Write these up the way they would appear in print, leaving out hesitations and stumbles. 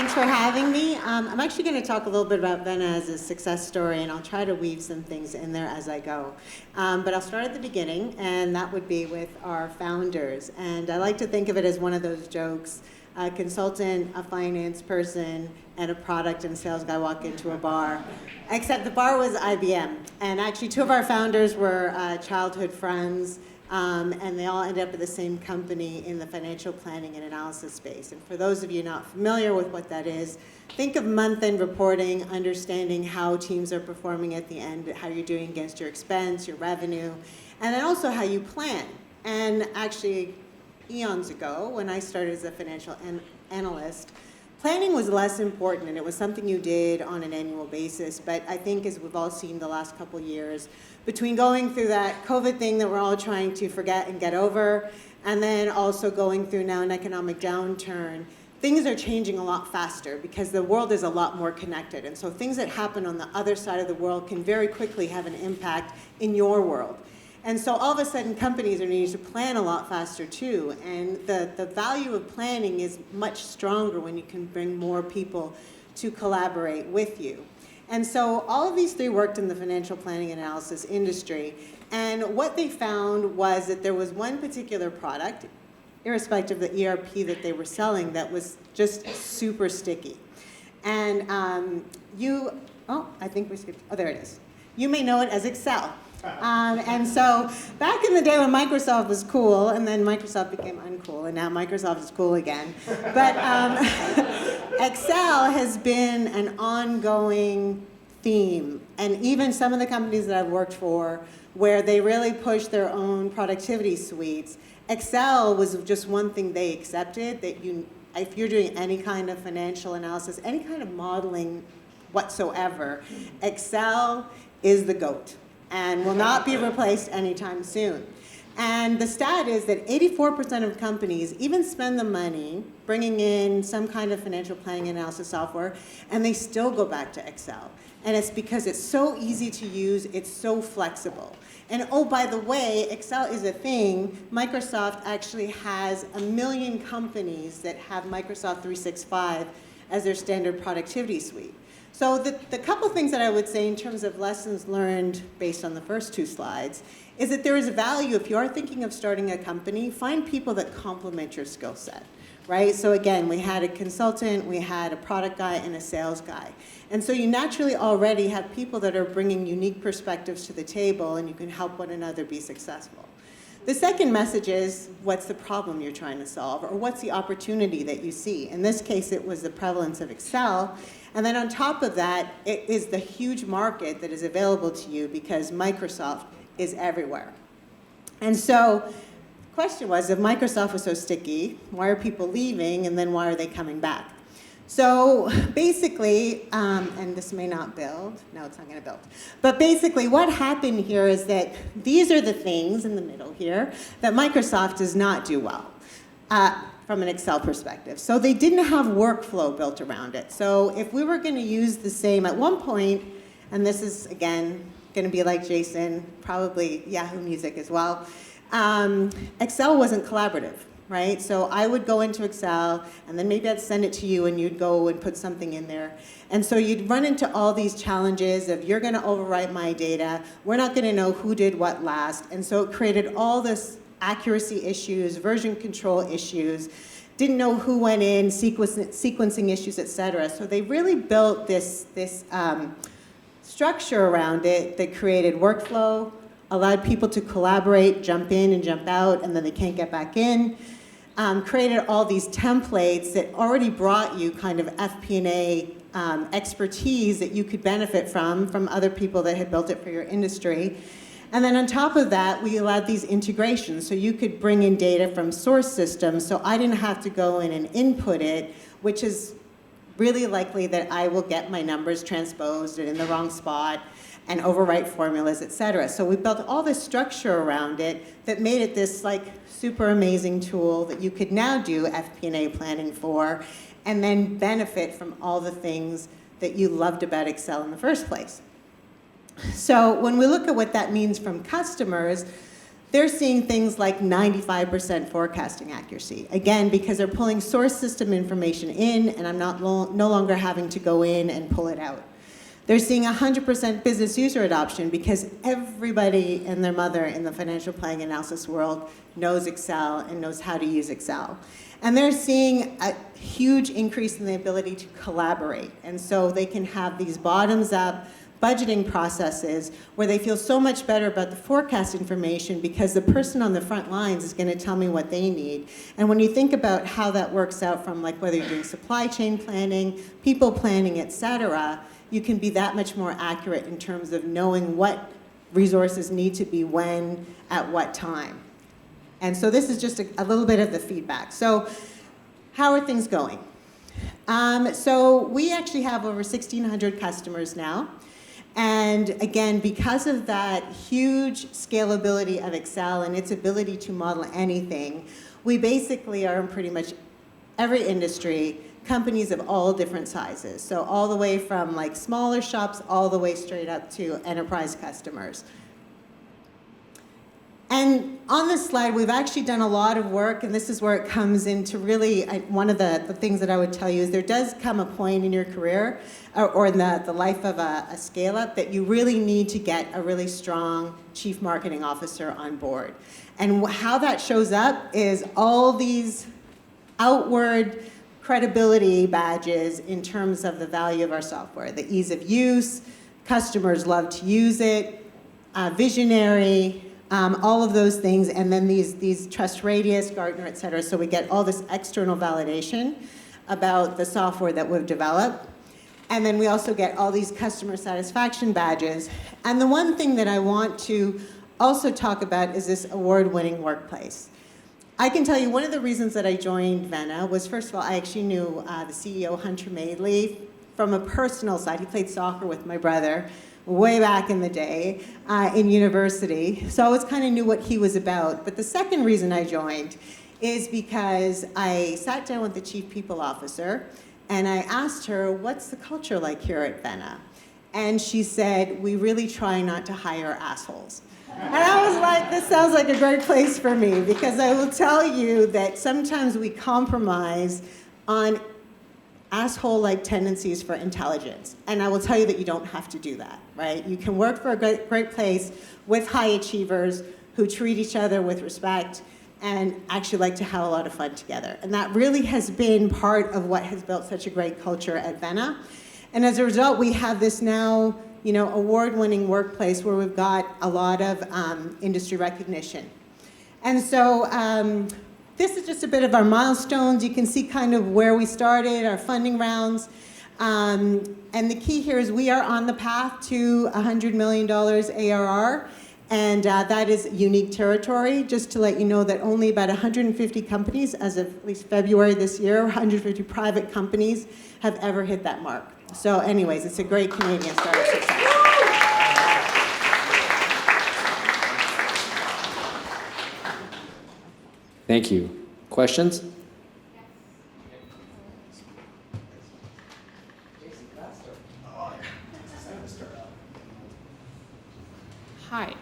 Thanks for having me. I'm actually going to talk a little bit about Vena as a success story, and I'll try to weave some things in there as I go. But I'll start at the beginning, and that would be with our founders. And I like to think of it as one of those jokes. A consultant, a finance person, and a product and sales guy walk into a bar. Except the bar was IBM. And actually, two of our founders were childhood friends. And they all ended up at the same company in the financial planning and analysis space. And for those of you not familiar with what that is, think of month-end reporting, understanding how teams are performing at the end, how you're doing against your expense, your revenue, and then also how you plan. And actually, eons ago, when I started as a financial analyst, planning was less important, and it was something you did on an annual basis. But I think, as we've all seen the last couple of years, between going through that COVID thing that we're all trying to forget and get over, and then also going through now an economic downturn, things are changing a lot faster because the world is a lot more connected. And so things that happen on the other side of the world can very quickly have an impact in your world. And so all of a sudden, companies are needing to plan a lot faster too. And the value of planning is much stronger when you can bring more people to collaborate with you. And so all of these three worked in the financial planning and analysis industry. And what they found was that there was one particular product, irrespective of the ERP that they were selling, that was just super sticky. And I think we skipped, there it is. You may know it as Excel. And so back in the day when Microsoft was cool, and then Microsoft became uncool, and now Microsoft is cool again. But Excel has been an ongoing theme. And even some of the companies that I've worked for, where they really push their own productivity suites, Excel was just one thing they accepted, that if you're doing any kind of financial analysis, any kind of modeling whatsoever, Excel is the GOAT and will not be replaced anytime soon. And the stat is that 84% of companies even spend the money bringing in some kind of financial planning analysis software, and they still go back to Excel. And it's because it's so easy to use, it's so flexible. And oh, by the way, Excel is a thing. Microsoft actually has 1 million companies that have Microsoft 365 as their standard productivity suite. So the couple things that I would say in terms of lessons learned based on the first two slides is that there is value. If you are thinking of starting a company, find people that complement your skill set, right? So again, we had a consultant, we had a product guy, and a sales guy. And so you naturally already have people that are bringing unique perspectives to the table, and you can help one another be successful. The second message is, what's the problem you're trying to solve, or what's the opportunity that you see? In this case, it was the prevalence of Excel. And then on top of that, it is the huge market that is available to you because Microsoft is everywhere. And so the question was, if Microsoft was so sticky, why are people leaving, and then why are they coming back? So basically, and this may not build. No, it's not going to build. But basically what happened here is that these are the things in the middle here that Microsoft does not do well from an Excel perspective. So they didn't have workflow built around it. So if we were going to use the same at one point, and this is, again, going to be like Jason, probably Yahoo Music as well, Excel wasn't collaborative. Right? So I would go into Excel, and then maybe I'd send it to you, and you'd go and put something in there. And so you'd run into all these challenges of, you're going to overwrite my data, we're not going to know who did what last. And so it created all this accuracy issues, version control issues, didn't know who went in, sequencing issues, et cetera. So they really built this structure around it that created workflow, allowed people to collaborate, jump in and jump out, and then they can't get back in. Created all these templates that already brought you kind of FP&A expertise that you could benefit from other people that had built it for your industry. And then on top of that, we allowed these integrations. So you could bring in data from source systems, so I didn't have to go in and input it, which is really likely that I will get my numbers transposed and in the wrong spot, and overwrite formulas, et cetera. So we built all this structure around it that made it this like super amazing tool that you could now do FP&A planning for, and then benefit from all the things that you loved about Excel in the first place. So when we look at what that means from customers, they're seeing things like 95% forecasting accuracy. Again, because they're pulling source system information in, and I'm no longer having to go in and pull it out. They're seeing 100% business user adoption because everybody and their mother in the financial planning analysis world knows Excel and knows how to use Excel. And they're seeing a huge increase in the ability to collaborate. And so they can have these bottoms-up budgeting processes where they feel so much better about the forecast information because the person on the front lines is going to tell me what they need. And when you think about how that works out from like whether you're doing supply chain planning, people planning, et cetera, you can be that much more accurate in terms of knowing what resources need to be when, at what time. And so this is just a little bit of the feedback. So how are things going? So we actually have over 1,600 customers now. And again, because of that huge scalability of Excel and its ability to model anything, we basically are in pretty much every industry, companies of all different sizes. So all the way from like smaller shops all the way straight up to enterprise customers. And on this slide, we've actually done a lot of work, and this is where it comes into really, one of the things that I would tell you is there does come a point in your career or in the life of a scale-up that you really need to get a really strong chief marketing officer on board. And how that shows up is all these outward credibility badges in terms of the value of our software, the ease of use, customers love to use it, visionary, all of those things, and then these trust radius, Gartner, et cetera, so we get all this external validation about the software that we've developed. And then we also get all these customer satisfaction badges. And the one thing that I want to also talk about is this award-winning workplace. I can tell you one of the reasons that I joined Vena was, first of all, I actually knew the CEO, Hunter Madeley, from a personal side. He played soccer with my brother way back in the day in university. So I always kind of knew what he was about. But the second reason I joined is because I sat down with the chief people officer and I asked her, what's the culture like here at Vena? And she said, we really try not to hire assholes. And I was like, this sounds like a great place for me, because I will tell you that sometimes we compromise on asshole-like tendencies for intelligence. And I will tell you that you don't have to do that, right? You can work for a great place with high achievers who treat each other with respect and actually like to have a lot of fun together. And that really has been part of what has built such a great culture at Vena. And as a result, we have this now, award-winning workplace where we've got a lot of industry recognition. And so this is just a bit of our milestones. You can see kind of where we started, our funding rounds. And the key here is we are on the path to $100 million ARR. And that is unique territory. Just to let you know that only about 150 companies, as of at least February this year, 150 private companies have ever hit that mark. So anyways, it's a great Canadian startup success. Thank you. Questions? Hi.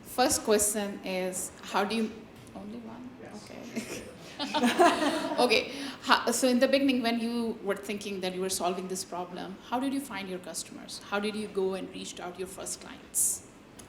First question is, how do you, only one? Okay. Okay. So in the beginning, when you were thinking that you were solving this problem, how did you find your customers? How did you go and reach out your first clients?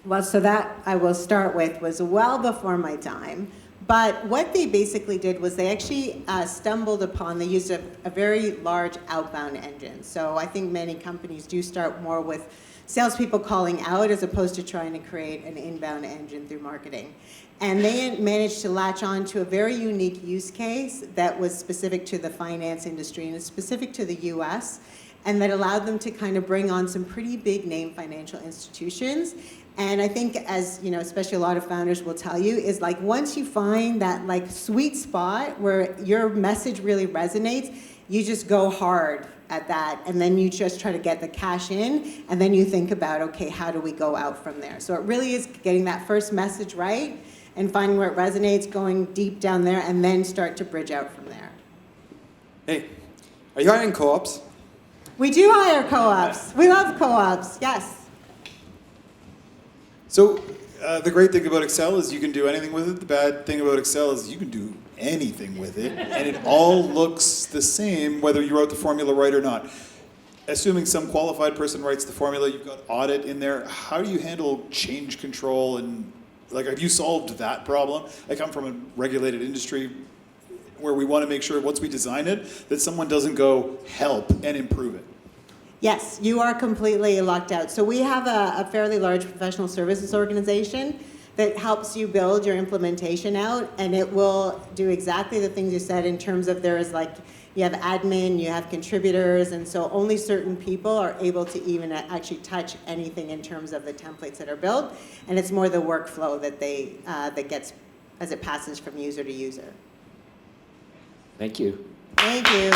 Well, so that I will start with was well before my time. But what they basically did was they actually stumbled upon, they used a very large outbound engine. So I think many companies do start more with salespeople calling out as opposed to trying to create an inbound engine through marketing. And they managed to latch on to a very unique use case that was specific to the finance industry and specific to the US, and that allowed them to kind of bring on some pretty big name financial institutions. And I think, as especially a lot of founders will tell you, is like once you find that like sweet spot where your message really resonates, you just go hard at that, and then you just try to get the cash in, and then you think about, okay, how do we go out from there? So it really is getting that first message right and finding where it resonates, going deep down there, and then start to bridge out from there. Hey, are you hiring co-ops? We do hire co-ops. We love co-ops, yes. So The great thing about Excel is you can do anything with it. The bad thing about Excel is you can do anything with it, and it all looks the same whether you wrote the formula right or not. Assuming some qualified person writes the formula, you've got audit in there. How do you handle change control and like, have you solved that problem? I come from a regulated industry where we want to make sure once we design it, that someone doesn't go help and improve it. Yes, you are completely locked out. So we have a fairly large professional services organization that helps you build your implementation out, and it will do exactly the things you said in terms of there is like, you have admin, you have contributors, and so only certain people are able to even actually touch anything in terms of the templates that are built, and it's more the workflow that that gets as it passes from user to user. Thank you. Thank you.